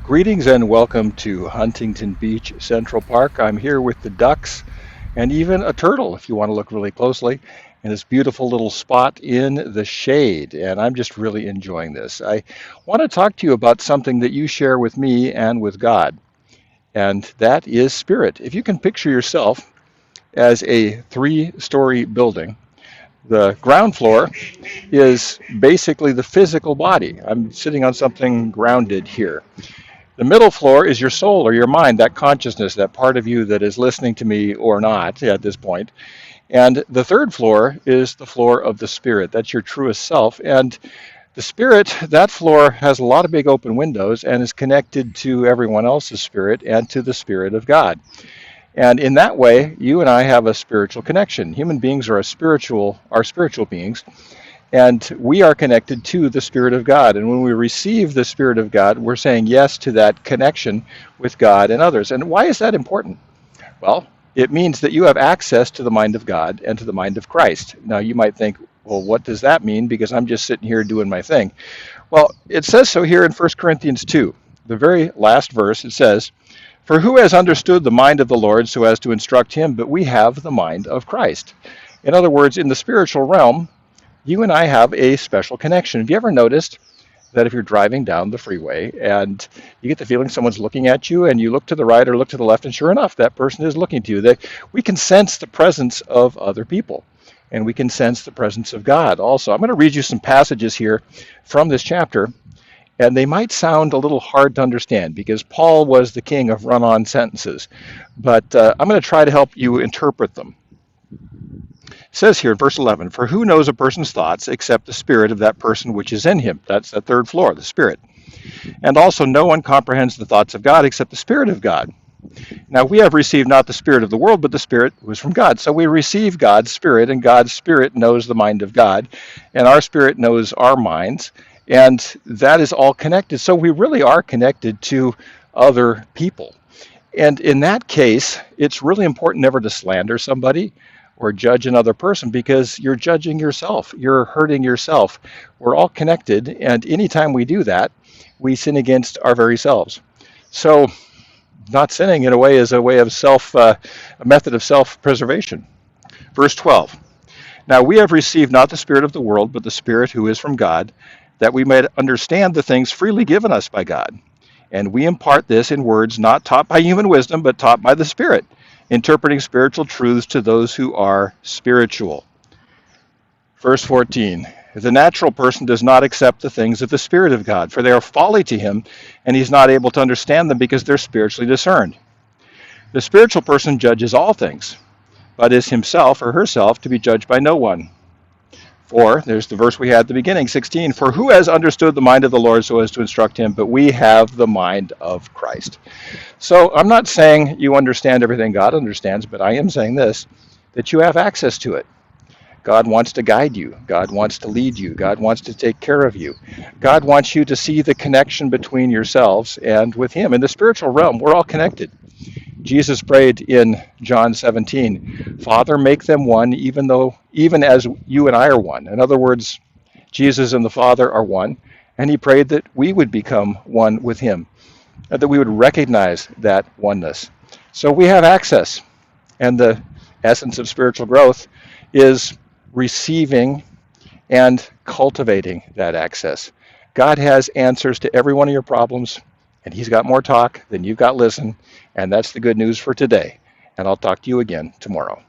Greetings and welcome to Huntington Beach Central Park. I'm here with the ducks and even a turtle, if you want to look really closely, in this beautiful little spot in the shade. And I'm just really enjoying this. I want to talk to you about something that you share with me and with God, and that is spirit. If you can picture yourself as a three-story building, the ground floor is basically the physical body. I'm sitting on something grounded here. The middle floor is your soul or your mind, that consciousness, that part of you that is listening to me or not at this point. And the third floor is the floor of the spirit. That's your truest self. And the spirit, that floor has a lot of big open windows and is connected to everyone else's spirit and to the spirit of God. And in that way, you and I have a spiritual connection. Human beings are spiritual beings. And we are connected to the Spirit of God. And when we receive the Spirit of God, we're saying yes to that connection with God and others. And why is that important? Well, it means that you have access to the mind of God and to the mind of Christ. Now, you might think, well, what does that mean? Because I'm just sitting here doing my thing. Well, it says so here in 1 Corinthians 2, the very last verse. It says, "For who has understood the mind of the Lord so as to instruct him? But we have the mind of Christ." In other words, in the spiritual realm, you and I have a special connection. Have you ever noticed that if you're driving down the freeway and you get the feeling someone's looking at you and you look to the right or look to the left, and sure enough, that person is looking to you, that we can sense the presence of other people, and we can sense the presence of God also. I'm going to read you some passages here from this chapter, and they might sound a little hard to understand because Paul was the king of run-on sentences, but I'm going to try to help you interpret them. It says here in verse 11, "For who knows a person's thoughts except the spirit of that person which is in him?" That's the third floor, the spirit. "And also no one comprehends the thoughts of God except the Spirit of God. Now we have received not the spirit of the world, but the Spirit who is from God." So we receive God's Spirit, and God's Spirit knows the mind of God, and our spirit knows our minds, and that is all connected. So we really are connected to other people. And in that case, it's really important never to slander somebody or judge another person, because you're judging yourself. You're hurting yourself. We're all connected, and anytime we do that, we sin against our very selves. So not sinning in a way is a way of a method of self-preservation. Verse 12, "Now we have received not the spirit of the world, but the Spirit who is from God, that we may understand the things freely given us by God. And we impart this in words not taught by human wisdom, but taught by the Spirit, interpreting spiritual truths to those who are spiritual." Verse 14, "The natural person does not accept the things of the Spirit of God, for they are folly to him, and he's not able to understand them because they're spiritually discerned. The spiritual person judges all things, but is himself or herself to be judged by no one. For," there's the verse we had at the beginning, 16, "For who has understood the mind of the Lord so as to instruct him? But we have the mind of Christ." So I'm not saying you understand everything God understands, but I am saying this, that you have access to it. God wants to guide you. God wants to lead you. God wants to take care of you. God wants you to see the connection between yourselves and with him. In the spiritual realm, we're all connected. Jesus prayed in John 17, "Father, make them one, even as you and I are one." In other words, Jesus and the Father are one, and he prayed that we would become one with him, and that we would recognize that oneness. So we have access, and the essence of spiritual growth is receiving and cultivating that access. God has answers to every one of your problems, and he's got more talk than you've got listen, and that's the good news for today. And I'll talk to you again tomorrow.